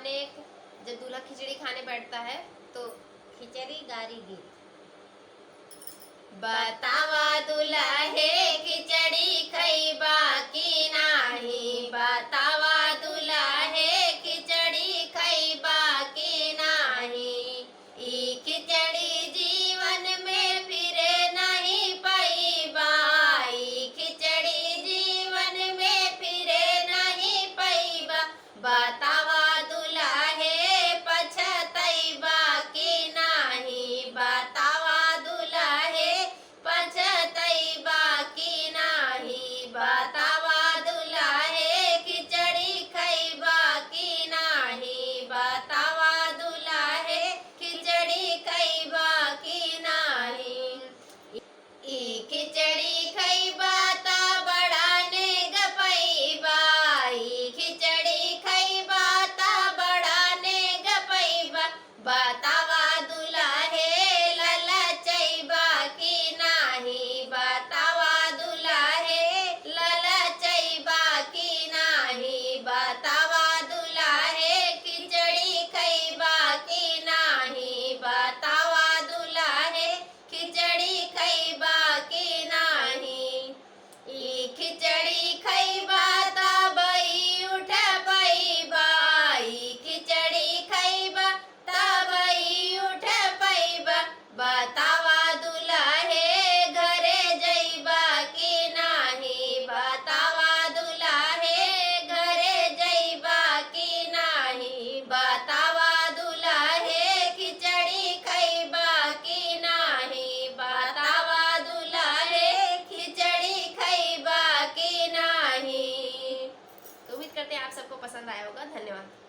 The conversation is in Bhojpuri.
सामने जब दूल्हा खिचड़ी खाने बैठता है तो खिचड़ी गारी गीत। बतावा दुल्हे खिचड़ी खैबा की नाही, बतावा दुल्हे खिचड़ी खैबा की नाही। ई खिचड़ी जीवन में फिरे नहीं पैबा, ई खिचड़ी जीवन में फिरे नहीं पैबा। बतावा दुल्हे पछतैबा की नाही, बतावा दुल्हे पछतैबा की नाही। बतावा दुल्हे खिचड़ी खैबा की नाही, बतावा दुल्हे खिचड़ी खैबा की नाही। ई खिचड़ी खैबा ता बड़ा नेग पैबा, ई खिचड़ी खैबा ता बड़ा नेग पैबा। बतावा दुल्हे ललचैबा की नाही, बतावा दुल्हे ललचैबा की नाही। बतावा दुल्हे खिचड़ी खैबा की नाही, बतावा दुल्हे खिचड़ी खैबा की नाही। ई खिचड़ी खैबा तबई उठ पैबा, ई खिचड़ी खैबा तबई उठ पैबा। बतावा दुल्हे घरे जैबा की नाही, बतावा दुल्हे घरे जैबा की नाही। बतावा दुल्हे खिचड़ी खैबा की नाही, बतावा दुल्हे खिचड़ी खैबा की नाही। तो उम्मीद करते हैं आप सबको पसंद आया होगा। धन्यवाद।